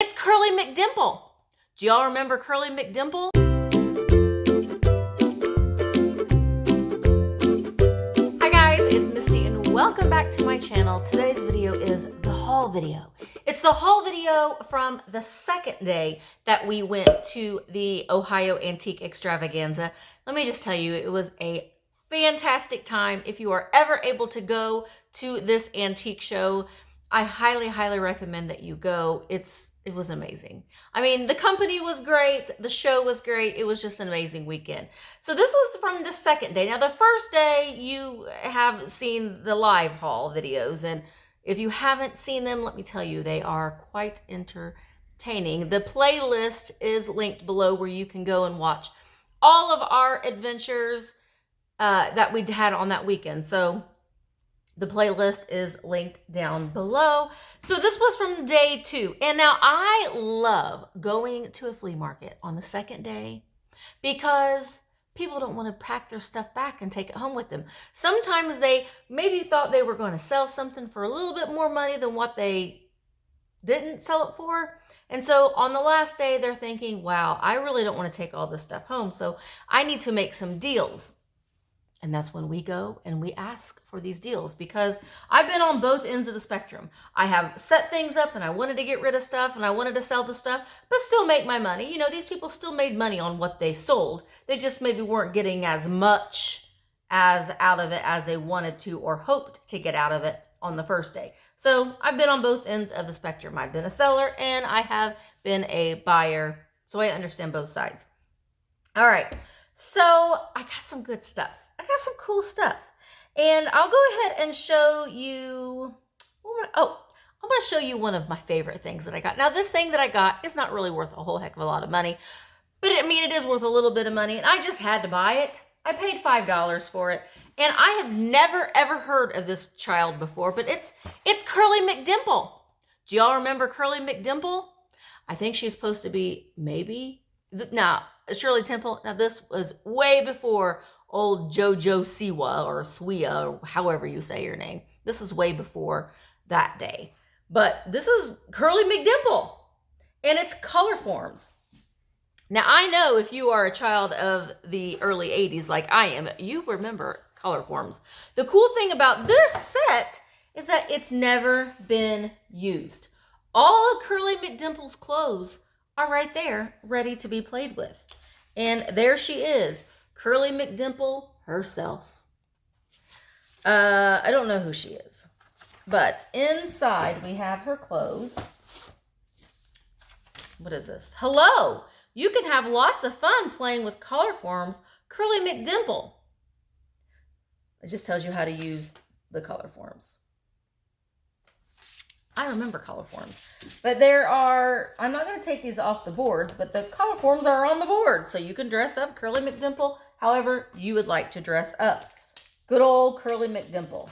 It's Curly McDimple. Do y'all remember Curly McDimple? Hi guys, it's Misty and welcome back to my channel. Today's video is the haul video. It's the haul video from the second day that we went to the Ohio Antique Extravaganza. Let me just tell you, it was a fantastic time. If you are ever able to go to this antique show, I highly recommend that you go. It was amazing. I mean, the company was great. The show was great. It was just an amazing weekend. So this was from the second day. Now, the first day, you have seen the live haul videos. And if you haven't seen them, let me tell you, they are quite entertaining. The playlist is linked below where you can go and watch all of our adventures that we had on that weekend. So the playlist is linked down below. So this was from day 2. And now I love going to a flea market on the second day because people don't want to pack their stuff back and take it home with them. Sometimes they maybe thought they were going to sell something for a little bit more money than what they didn't sell it for. And so on the last day, they're thinking, wow, I really don't want to take all this stuff home. So I need to make some deals. And that's when we go and we ask for these deals, because I've been on both ends of the spectrum. I have set things up and I wanted to get rid of stuff and I wanted to sell the stuff, but still make my money. You know, these people still made money on what they sold. They just maybe weren't getting as much as out of it as they wanted to or hoped to get out of it on the first day. So I've been on both ends of the spectrum. I've been a seller and I have been a buyer. So I understand both sides. All right. So I got some good stuff. I got some cool stuff. And I'll go ahead and show you, I'm going to show you one of my favorite things that I got. Now, this thing that I got is not really worth a whole heck of a lot of money, but it is worth a little bit of money, and I just had to buy it. I paid $5 for it, and I have never, ever heard of this child before, but it's Curly McDimple. Do y'all remember Curly McDimple? I think she's supposed to be now, Shirley Temple. Now, this was way before old JoJo Siwa or Swea, or however you say your name. This is way before that day. But this is Curly McDimple, and it's color forms. Now, I know if you are a child of the early 80s like I am, you remember color forms. The cool thing about this set is that it's never been used. All of Curly McDimple's clothes are right there, ready to be played with. And there she is, Curly McDimple herself. I don't know who she is, but inside we have her clothes. What is this? Hello! You can have lots of fun playing with color forms, Curly McDimple. It just tells you how to use the color forms. I remember color forms, but I'm not going to take these off the boards, but the color forms are on the board, so you can dress up Curly McDimple however you would like to dress up. Good old Curly McDimple.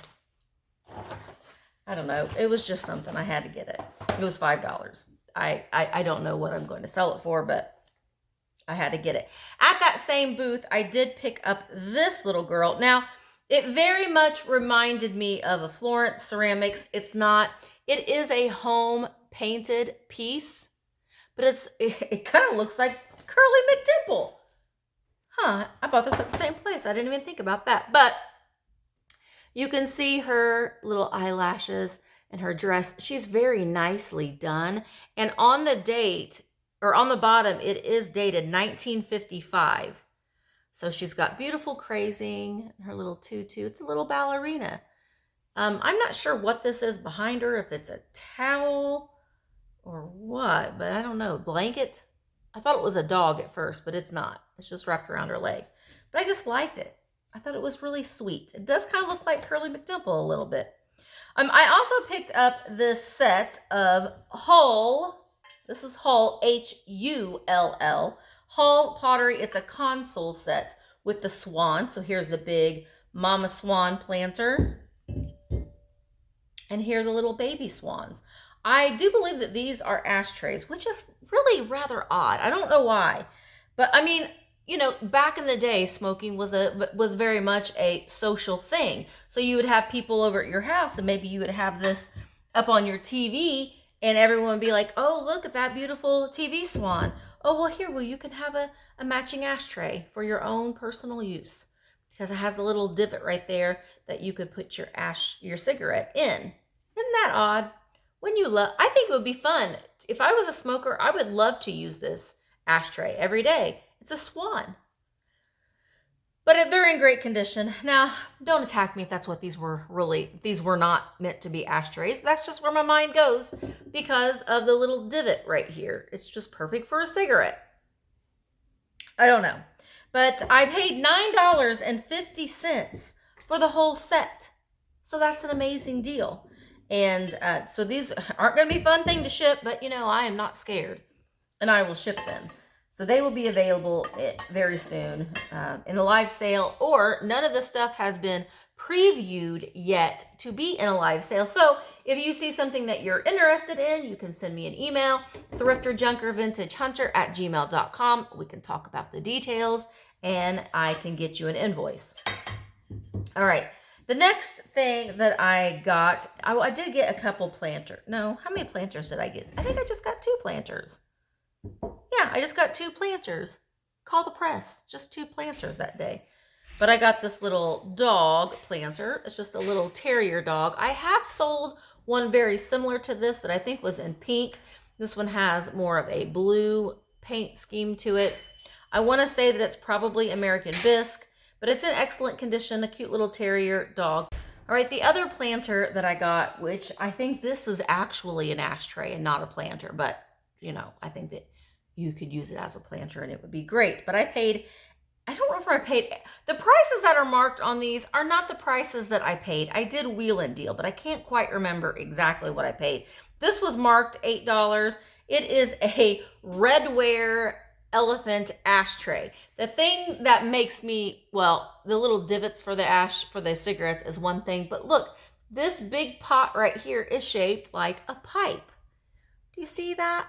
I don't know. It was just something. I had to get it. It was $5. I don't know what I'm going to sell it for, but I had to get it. At that same booth, I did pick up this little girl. Now, it very much reminded me of a Florence Ceramics. It is a home painted piece, but it kind of looks like Curly McDimple. Huh, I bought this at the same place. I didn't even think about that. But you can see her little eyelashes and her dress. She's very nicely done. And on the date, or on the bottom, it is dated 1955. So she's got beautiful crazing, her little tutu. It's a little ballerina. I'm not sure what this is behind her, if it's a towel or what, but I don't know. Blanket? I thought it was a dog at first, but it's not. It's just wrapped around her leg. But I just liked it. I thought it was really sweet. It does kind of look like Curly McDimple a little bit. I also picked up this set of Hull. This is Hull, Hull. Hull Pottery. It's a console set with the swan. So here's the big Mama Swan planter. And here are the little baby swans. I do believe that these are ashtrays, which is really rather odd. I don't know why. But I mean, you know, back in the day, smoking was very much a social thing. So you would have people over at your house and maybe you would have this up on your TV And everyone would be like, oh, look at that beautiful TV swan. Oh, well, here, well, you can have a matching ashtray for your own personal use, because it has a little divot right there that you could put your cigarette in. Isn't that odd? I think it would be fun. If I was a smoker, I would love to use this ashtray every day. It's a swan. But they're in great condition. Now, don't attack me if that's what these were not meant to be ashtrays. That's just where my mind goes because of the little divot right here. It's just perfect for a cigarette. I don't know. But I paid $9.50 for the whole set. So that's an amazing deal. And so these aren't going to be a fun thing to ship, but I am not scared. And I will ship them. So they will be available very soon in a live sale, or none of this stuff has been previewed yet to be in a live sale. So if you see something that you're interested in, you can send me an email, thrifterjunkervintagehunter@gmail.com. We can talk about the details and I can get you an invoice. All right. The next thing that I got, I did get a couple planters. No, how many planters did I get? I think I just got 2 planters. Yeah, I just got 2 planters. Call the press. Just 2 planters that day. But I got this little dog planter. It's just a little terrier dog. I have sold one very similar to this that I think was in pink. This one has more of a blue paint scheme to it. I want to say that it's probably American bisque, but it's in excellent condition. A cute little terrier dog. All right, the other planter that I got, which I think this is actually an ashtray and not a planter, but I think that you could use it as a planter and it would be great. But I don't remember I paid, the prices that are marked on these are not the prices that I paid. I did wheel and deal, but I can't quite remember exactly what I paid. This was marked $8. It is a redware elephant ashtray. The thing that makes me, the little divots for the cigarettes is one thing, but look, this big pot right here is shaped like a pipe. Do you see that?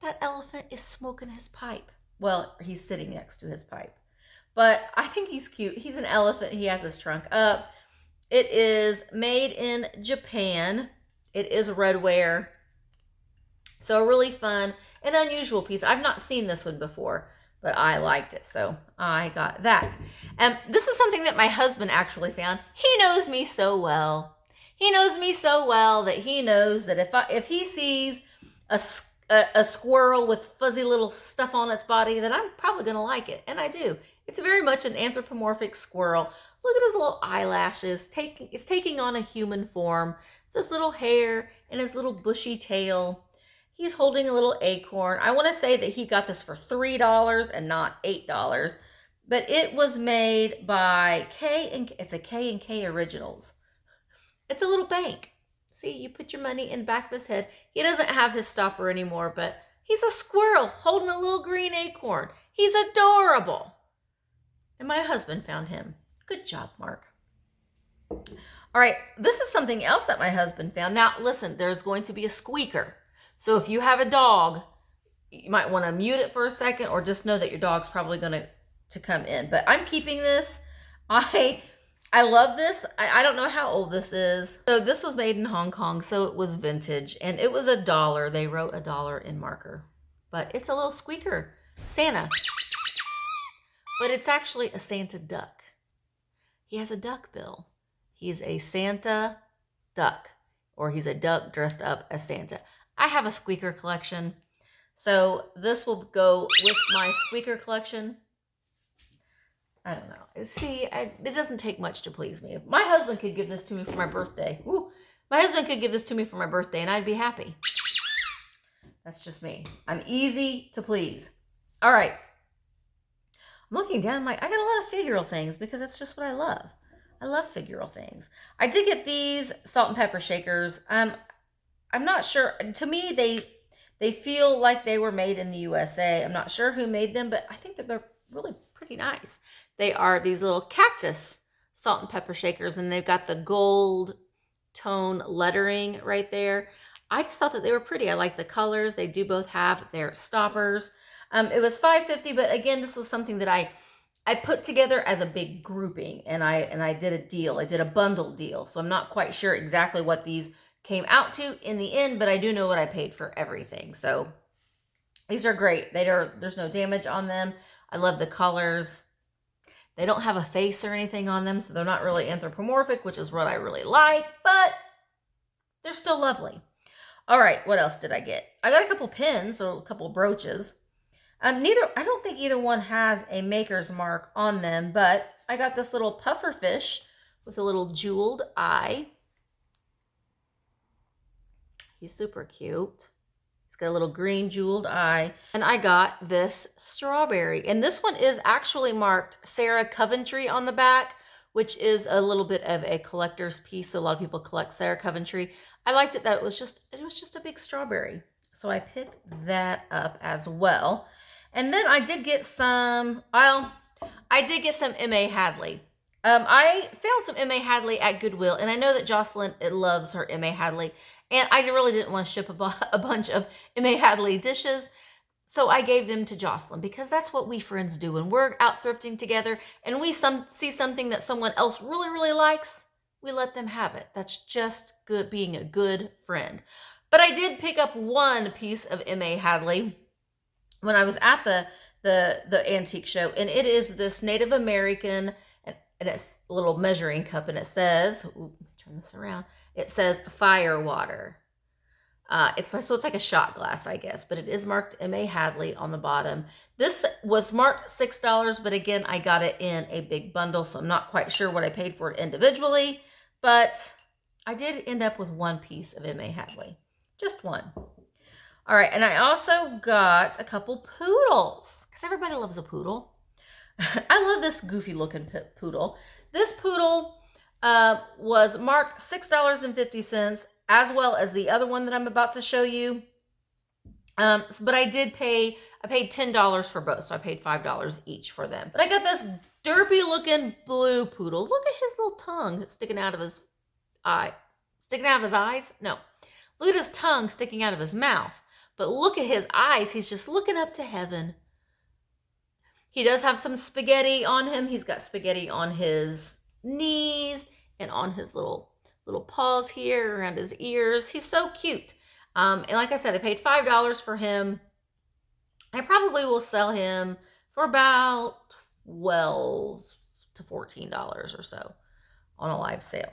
That elephant is smoking his pipe. Well, he's sitting next to his pipe. But I think he's cute. He's an elephant. He has his trunk up. It is made in Japan. It is redware. So a really fun and unusual piece. I've not seen this one before, but I liked it. So I got that. This is something that my husband actually found. He knows me so well. He knows me so well that he knows that if he sees a squirrel with fuzzy little stuff on its body, then I'm probably going to like it. And I do. It's very much an anthropomorphic squirrel. Look at his little eyelashes. It's taking on a human form. This little hair and his little bushy tail. He's holding a little acorn. I want to say that he got this for $3 and not $8. But it was made by it's a K&K Originals. It's a little bank. See, you put your money in the back of his head. He doesn't have his stopper anymore, but he's a squirrel holding a little green acorn. He's adorable. And my husband found him. Good job, Mark. All right, this is something else that my husband found. Now, listen, there's going to be a squeaker. So if you have a dog, you might want to mute it for a second or just know that your dog's probably going to come in. But I'm keeping this. I love this. I don't know how old this is. So this was made in Hong Kong, so it was vintage, and it was $1. They wrote $1 in marker, but it's a little squeaker, Santa. But it's actually a Santa duck. He has a duck bill. He's a Santa duck, or he's a duck dressed up as Santa. I have a squeaker collection, so this will go with my squeaker collection. I don't know. See, it doesn't take much to please me. If my husband could give this to me for my birthday, my husband could give this to me for my birthday and I'd be happy. That's just me. I'm easy to please. All right. I'm looking down, I'm like, I got a lot of figural things because it's just what I love. I love figural things. I did get these salt and pepper shakers. I'm not sure. To me, they feel like they were made in the USA. I'm not sure who made them, but I think that they're really pretty nice. They are these little cactus salt and pepper shakers, and they've got the gold tone lettering right there. I just thought that they were pretty. I like the colors. They do both have their stoppers. It was $5.50, but again, this was something that I put together as a big grouping, and I did a deal. I did a bundle deal, so I'm not quite sure exactly what these came out to in the end, but I do know what I paid for everything. So these are great. There's no damage on them. I love the colors. They don't have a face or anything on them, so they're not really anthropomorphic, which is what I really like, but they're still lovely. All right, what else did I get? I got a couple pins or a couple brooches. I don't think either one has a maker's mark on them, but I got this little puffer fish with a little jeweled eye. He's super cute. It's got a little green jeweled eye. And I got this strawberry. And this one is actually marked Sarah Coventry on the back, which is a little bit of a collector's piece. So a lot of people collect Sarah Coventry. I liked it that it was just a big strawberry. So I picked that up as well. And then I did get some, I did get some M.A. Hadley. I found some M.A. Hadley at Goodwill, and I know that Jocelyn loves her M.A. Hadley, and I really didn't want to ship a bunch of M.A. Hadley dishes, so I gave them to Jocelyn, because that's what we friends do. When we're out thrifting together and we see something that someone else really, really likes, we let them have it. That's just good, being a good friend. But I did pick up one piece of M.A. Hadley when I was at the antique show, and it is this Native American, and it's a little measuring cup, and it says, ooh, turn this around, it says fire water. So it's like a shot glass, I guess, but it is marked M.A. Hadley on the bottom. This was marked $6, but again, I got it in a big bundle, so I'm not quite sure what I paid for it individually, but I did end up with one piece of M.A. Hadley, just one. All right, and I also got a couple poodles, because everybody loves a poodle. I love this goofy looking poodle. This poodle was marked $6.50, as well as the other one that I'm about to show you. But I paid $10 for both, so I paid $5 each for them. But I got this derpy looking blue poodle. Look at his little tongue sticking out of his eye. Sticking out of his eyes? No. Look at his tongue sticking out of his mouth. But look at his eyes. He's just looking up to heaven. He does have some spaghetti on him. He's got spaghetti on his knees and on his little paws here around his ears. He's so cute. And like I said, I paid $5 for him. I probably will sell him for about $12 to $14 or so on a live sale.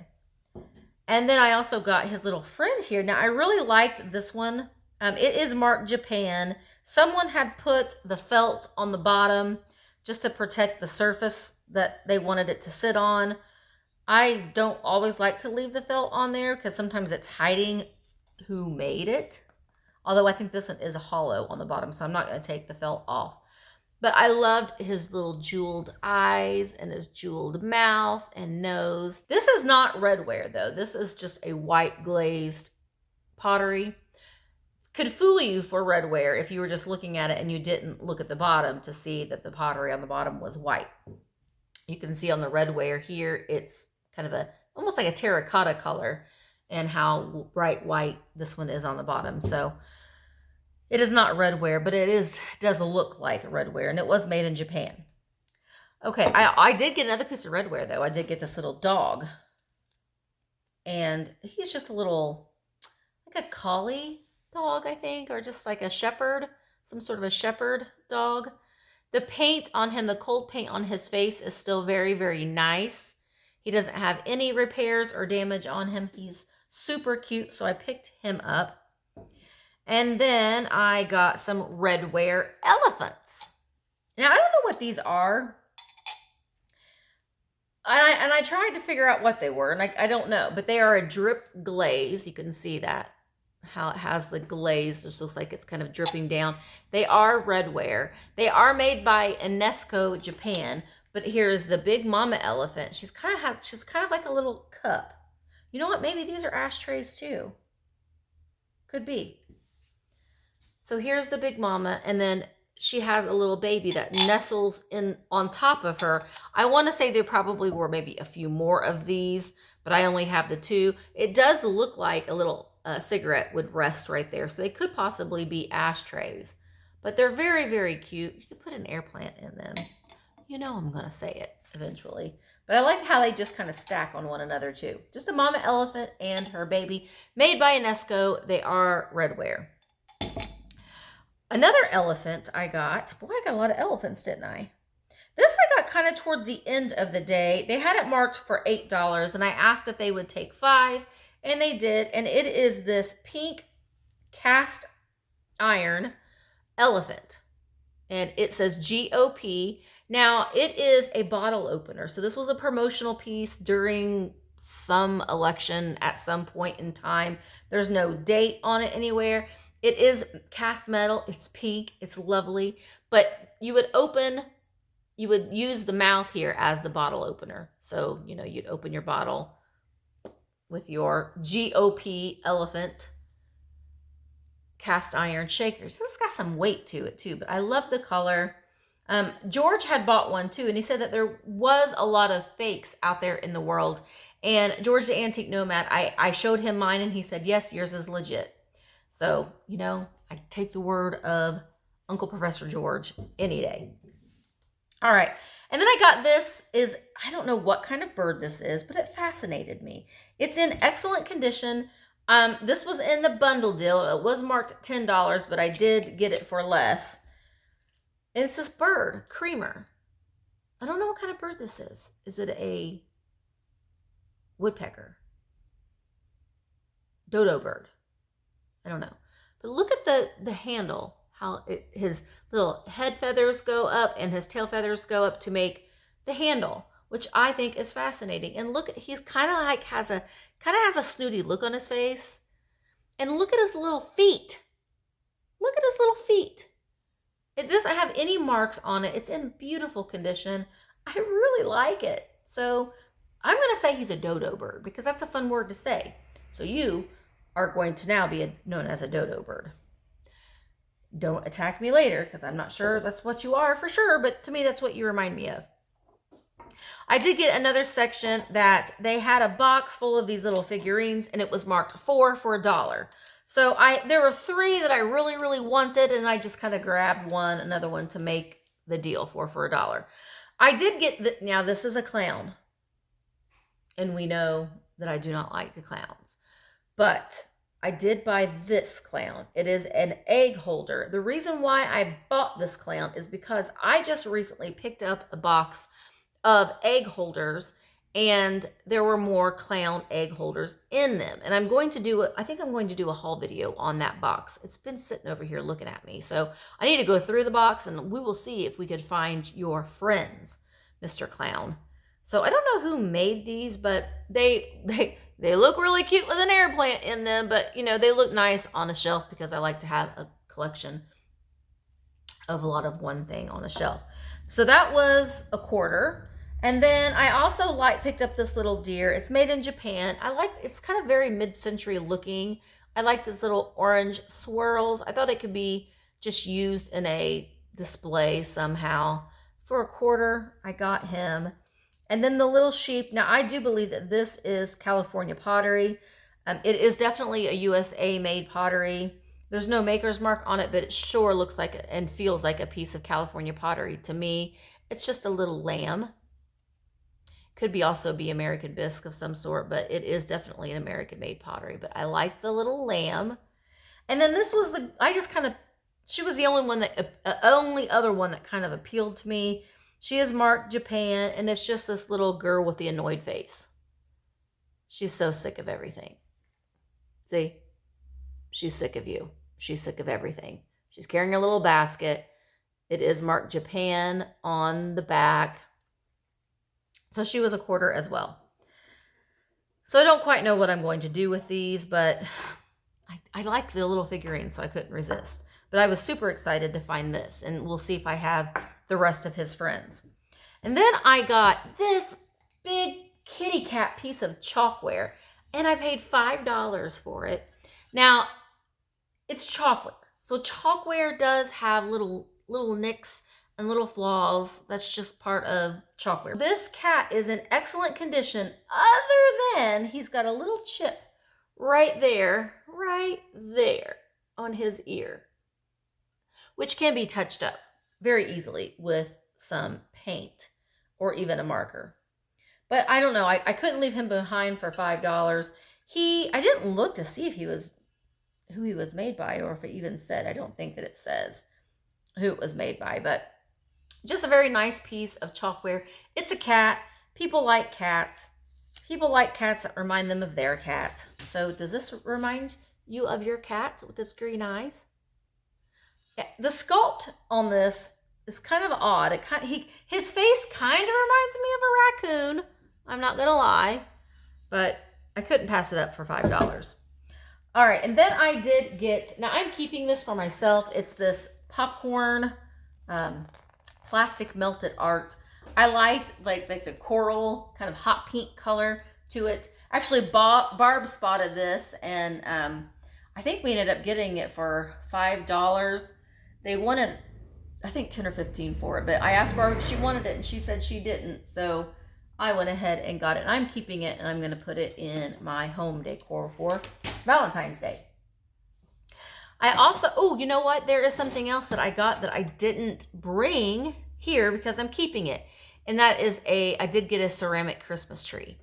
And then I also got his little friend here. Now, I really liked this one. It is marked Japan. Someone had put the felt on the bottom just to protect the surface that they wanted it to sit on. I don't always like to leave the felt on there because sometimes it's hiding who made it. Although I think this one is a hollow on the bottom, so I'm not going to take the felt off. But I loved his little jeweled eyes and his jeweled mouth and nose. This is not redware though. This is just a white glazed pottery. Could fool you for redware if you were just looking at it and you didn't look at the bottom to see that the pottery on the bottom was white. You can see on the redware here, it's kind of almost like a terracotta color, and how bright white this one is on the bottom. So it is not redware, but it does look like redware, and it was made in Japan. Okay, I did get another piece of redware though. I did get this little dog, and he's just a little, like a collie dog, I think, or just like a shepherd, some sort of a shepherd dog. The paint on him, the cold paint on his face is still very, very nice. He doesn't have any repairs or damage on him. He's super cute, so I picked him up. And then I got some redware elephants. Now, I don't know what these are. And I tried to figure out what they were, and I don't know, but they are a drip glaze. You can see that, how it has the glaze. Just looks like it's kind of dripping down. They are redware. They are made by UNESCO Japan, but here is the big mama elephant. She's kind of like a little cup. You know what? Maybe these are ashtrays too. Could be. So here's the big mama, and then she has a little baby that nestles in on top of her. I want to say there probably were maybe a few more of these, but I only have the two. It does look like a little cigarette would rest right there, so they could possibly be ashtrays, but they're very, very cute. You could put an air plant in them. You know I'm going to say it eventually, but But I like how they just kind of stack on one another too. Just a mama elephant and her baby, made by UNESCO. They are redware. Another elephant I got. Boy, I got a lot of elephants, didn't I? This I got kind of towards the end of the day. They had it marked for $8, and I asked if they would take 5, and they did. And it is this pink cast iron elephant, and it says GOP. Now, it is a bottle opener. So this was a promotional piece during some election at some point in time. There's no date on it anywhere. It is cast metal. It's pink. It's lovely. But you would use the mouth here as the bottle opener. So, you know, you'd open your bottle with your GOP elephant cast iron shakers. This has got some weight to it too, but I love the color. George had bought one too, and he said that there was a lot of fakes out there in the world. And George the Antique Nomad, I showed him mine, and he said, yes, yours is legit. So, you know, I take the word of Uncle Professor George any day. All right. And then I got this I don't know what kind of bird this is, but it fascinated me. It's in excellent condition. This was in the bundle deal. It was marked $10, but I did get it for less. And it's this bird, Creamer. I don't know what kind of bird this is. Is it a woodpecker? Dodo bird? I don't know. But look at the handle, how his little head feathers go up and his tail feathers go up to make the handle, which I think is fascinating. And look, he's kind of like has a snooty look on his face. And look at his little feet. Look at his little feet. It doesn't have any marks on it. It's in beautiful condition. I really like it. So I'm going to say he's a dodo bird because that's a fun word to say. So you are going to now be known as a dodo bird. Don't attack me later because I'm not sure that's what you are for sure, but to me that's what you remind me of. I did get another section that they had a box full of these little figurines, and it was marked 4 for $1. So there were 3 that I really, really wanted, and I just kind of grabbed another one to make the deal 4 for $1. I did get, now this is a clown, and we know that I do not like the clowns, but I did buy this clown. It is an egg holder. The reason why I bought this clown is because I just recently picked up a box of egg holders, and there were more clown egg holders in them. And I think I'm going to do a haul video on that box. It's been sitting over here looking at me. So I need to go through the box, and we will see if we could find your friends, Mr. Clown. So I don't know who made these, but they look really cute with an air plant in them, but you know, they look nice on a shelf because I like to have a collection of a lot of one thing on a shelf. So that was $0.25. And then I also picked up this little deer. It's made in Japan. It's kind of very mid-century looking. I like this little orange swirls. I thought it could be just used in a display somehow. For $0.25, I got him. And then the little sheep. Now, I do believe that this is California pottery. It is definitely a USA made pottery. There's no maker's mark on it, but it sure looks like and feels like a piece of California pottery to me. It's just a little lamb. Could also be American bisque of some sort, but it is definitely an American made pottery. But I like the little lamb. And then this was she was the only other one that kind of appealed to me. She is marked Japan, and it's just this little girl with the annoyed face. She's so sick of everything. See? She's sick of you. She's sick of everything. She's carrying a little basket. It is marked Japan on the back. So she was $0.25 as well. So I don't quite know what I'm going to do with these, but I like the little figurine, so I couldn't resist. But I was super excited to find this, and we'll see if I have the rest of his friends. And then I got this big kitty cat piece of chalkware, and I paid $5 for it. Now, it's chalkware. So chalkware does have little nicks and little flaws. That's just part of chalkware. This cat is in excellent condition, other than he's got a little chip right there on his ear, which can be touched up very easily with some paint or even a marker. But I don't know. I couldn't leave him behind for $5. I didn't look to see if who he was made by, or if it even said. I don't think that it says who it was made by, but just a very nice piece of chalkware. It's a cat. People like cats. People like cats that remind them of their cat. So does this remind you of your cat with its green eyes? Yeah, the sculpt on this is kind of odd. His face kind of reminds me of a raccoon. I'm not gonna lie, but I couldn't pass it up for $5. All right, and then I did get, now I'm keeping this for myself. It's this popcorn plastic melted art. I liked like the coral kind of hot pink color to it. Actually, Barb spotted this, and I think we ended up getting it for $5. They wanted, I think, 10 or 15 for it, but I asked Barb if she wanted it, and she said she didn't. So I went ahead and got it, and I'm keeping it, and I'm going to put it in my home decor for Valentine's Day. I also, oh, you know what? There is something else that I got that I didn't bring here because I'm keeping it. And that is I did get a ceramic Christmas tree.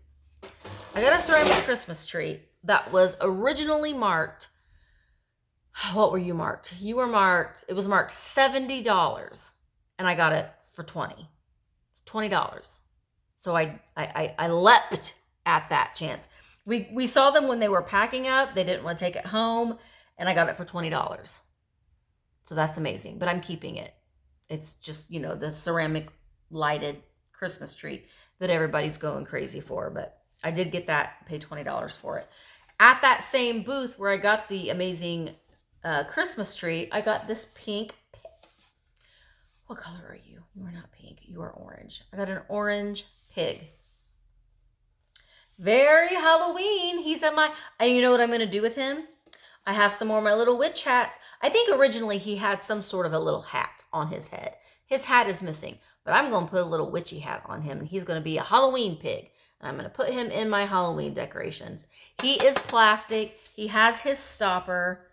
I got a ceramic Christmas tree that was originally marked, what were you marked? You were marked, it was marked $70, and I got it for $20. So I leapt at that chance. We saw them when they were packing up. They didn't want to take it home, and I got it for $20. So that's amazing, but I'm keeping it. It's just, you know, the ceramic lighted Christmas tree that everybody's going crazy for, but I did get that, pay $20 for it. At that same booth where I got the amazing Christmas tree, I got this pink. What color are you? You are not pink. You are orange. I got an orange pig. Very Halloween. He's at my, and you know what I'm going to do with him? I have some more of my little witch hats. I think originally he had some sort of a little hat on his head. His hat is missing, but I'm going to put a little witchy hat on him, and he's going to be a Halloween pig. And I'm going to put him in my Halloween decorations. He is plastic. He has his stopper.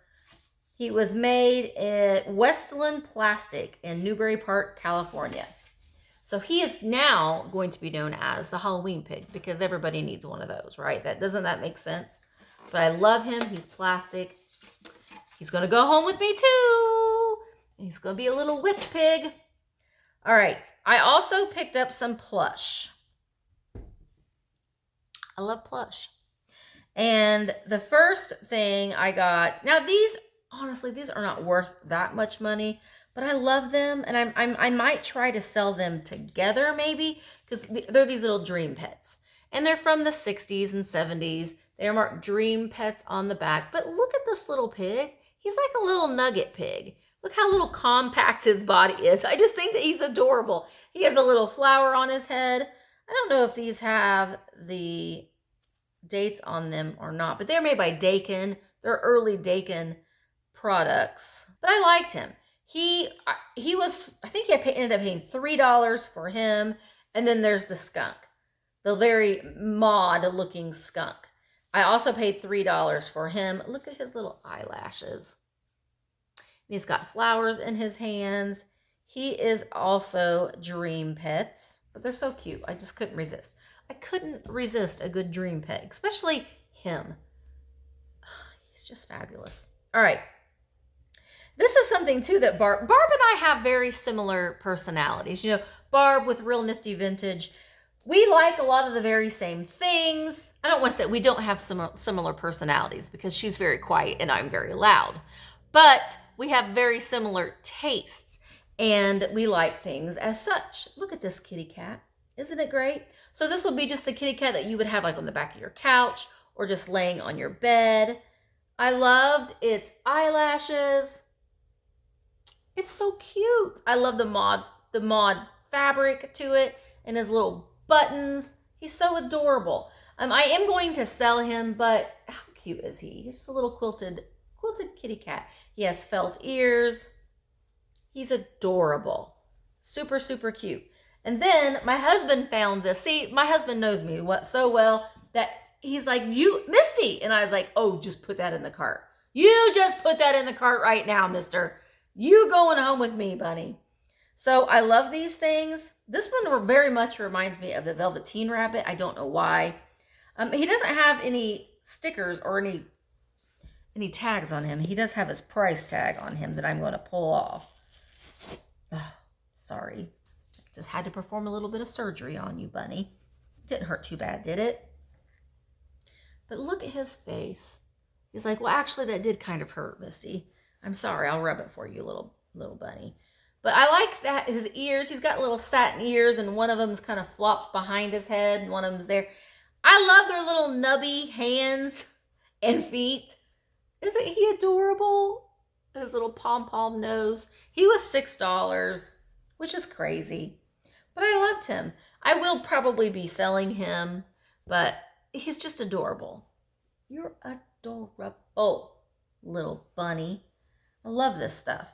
He was made at Westland Plastic in Newbury Park, California. So he is now going to be known as the Halloween pig because everybody needs one of those, right? Doesn't that make sense? But I love him. He's plastic. He's going to go home with me too. He's going to be a little witch pig. All right. I also picked up some plush. I love plush. And the first thing I got, now these, honestly, these are not worth that much money, but I love them, and I might try to sell them together maybe, because they're these little dream pets, and they're from the 60s and 70s. They're marked dream pets on the back, but look at this little pig. He's like a little nugget pig. Look how little compact his body is. I just think that he's adorable. He has a little flower on his head. I don't know if these have the dates on them or not, but they're made by Dakin. They're early Dakin products, but I liked him. He was, I think I ended up paying $3 for him. And then there's the skunk, the very mod looking skunk. I also paid $3 for him. Look at his little eyelashes. And he's got flowers in his hands. He is also dream pets, but they're so cute. I just couldn't resist. I couldn't resist a good dream pet, especially him. He's just fabulous. All right. This is something too that Barb and I have very similar personalities. You know, Barb with Real Nifty Vintage. We like a lot of the very same things. I don't want to say we don't have similar personalities because she's very quiet and I'm very loud. But we have very similar tastes and we like things as such. Look at this kitty cat. Isn't it great? So this would be just the kitty cat that you would have like on the back of your couch or just laying on your bed. I loved its eyelashes. It's so cute. I love the mod fabric to it and his little buttons. He's so adorable. I am going to sell him, but how cute is he? He's just a little quilted kitty cat. He has felt ears. He's adorable. Super, super cute. And then my husband found this. See, my husband knows me so well that he's like, "You, Misty." And I was like, "Oh, just put that in the cart. You just put that in the cart right now, mister. You going home with me, bunny." So I love these things. This one very much reminds me of the Velveteen Rabbit. I don't know why. He doesn't have any stickers or any tags on him. He does have his price tag on him that I'm going to pull off. Oh, sorry. Just had to perform a little bit of surgery on you, bunny. Didn't hurt too bad, did it? But look at his face. He's like, well, actually, that did kind of hurt, Misty. I'm sorry. I'll rub it for you, little bunny. But I like that his ears, he's got little satin ears, and one of them's kind of flopped behind his head, and one of them's there. I love their little nubby hands and feet. Isn't he adorable? His little pom-pom nose. He was $6, which is crazy. But I loved him. I will probably be selling him, but he's just adorable. You're adorable, little bunny. I love this stuff.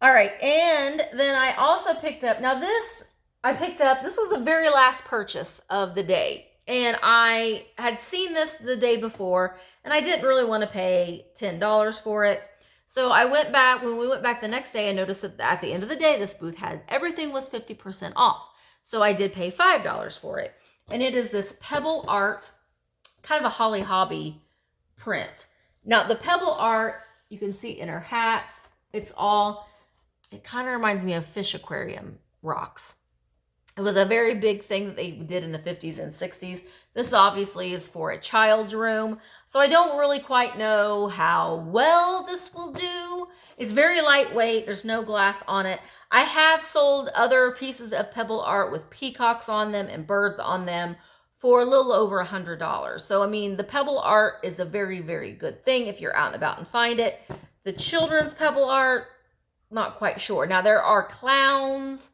All right, and then I also picked up, this was the very last purchase of the day. And I had seen this the day before, and I didn't really want to pay $10 for it. So I went back, when we went back the next day, I noticed that at the end of the day, this booth had, everything was 50% off. So I did pay $5 for it. And it is this Pebble Art, kind of a Holly Hobby print. Now the Pebble Art, you can see in her hat, it kind of reminds me of fish aquarium rocks. It was a very big thing that they did in the 50s and 60s. This obviously is for a child's room, so I don't really quite know how well this will do. It's very lightweight. There's no glass on it. I have sold other pieces of Pebble Art with peacocks on them and birds on them for a little over $100. So, I mean, the Pebble Art is a very, very good thing if you're out and about and find it. The children's Pebble Art, not quite sure. Now, there are clowns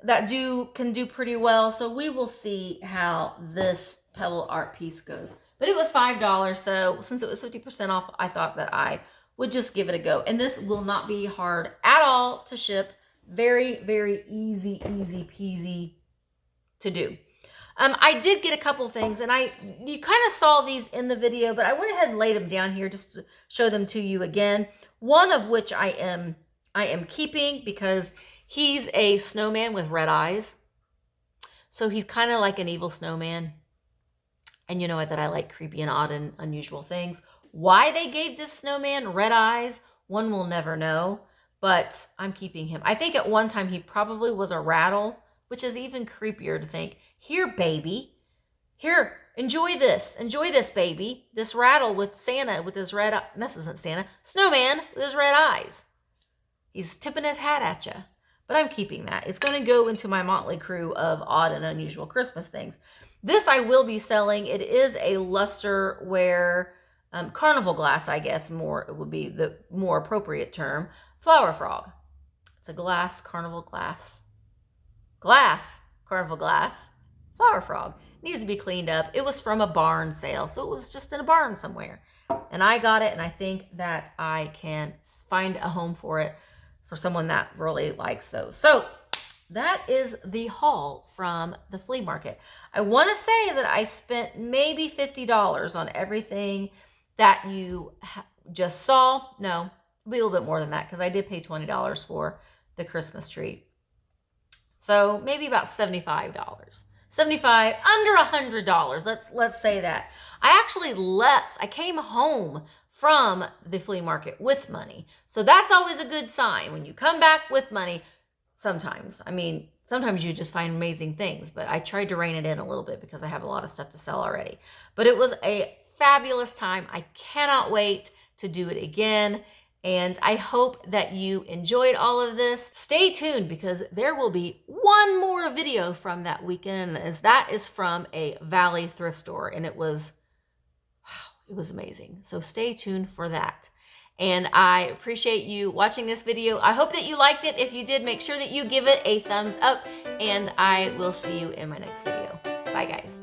that can do pretty well. So we will see how this Pebble Art piece goes. But it was $5, so since it was 50% off, I thought that I would just give it a go. And this will not be hard at all to ship. Very, very easy peasy to do. I did get a couple things, and you kind of saw these in the video, but I went ahead and laid them down here just to show them to you again. One of which I am keeping because he's a snowman with red eyes. So he's kind of like an evil snowman. And you know that I like creepy and odd and unusual things. Why they gave this snowman red eyes, one will never know. But I'm keeping him. I think at one time he probably was a rattle, which is even creepier to think, here, baby. Here, enjoy this. Enjoy this, baby. This rattle with Santa with his red, this isn't Santa, snowman with his red eyes. He's tipping his hat at you. But I'm keeping that. It's going to go into my motley crew of odd and unusual Christmas things. This I will be selling. It is a lusterware carnival glass, I guess, it would be the more appropriate term. Flower frog. It's a carnival glass. Carnival glass. Flower frog. Needs to be cleaned up. It was from a barn sale, so it was just in a barn somewhere. And I got it, and I think that I can find a home for it for someone that really likes those. So that is the haul from the flea market. I want to say that I spent maybe $50 on everything that you just saw. No, it'll be a little bit more than that because I did pay $20 for the Christmas tree. So maybe about $75. $75, under $100. Let's say that. I came home from the flea market with money. So that's always a good sign when you come back with money. Sometimes you just find amazing things, but I tried to rein it in a little bit because I have a lot of stuff to sell already. But it was a fabulous time. I cannot wait to do it again. And I hope that you enjoyed all of this. Stay tuned because there will be one more video from that weekend, as that is from a Valley thrift store, and it was amazing. So stay tuned for that. And I appreciate you watching this video. I hope that you liked it. If you did, make sure that you give it a thumbs up, and I will see you in my next video. Bye, guys.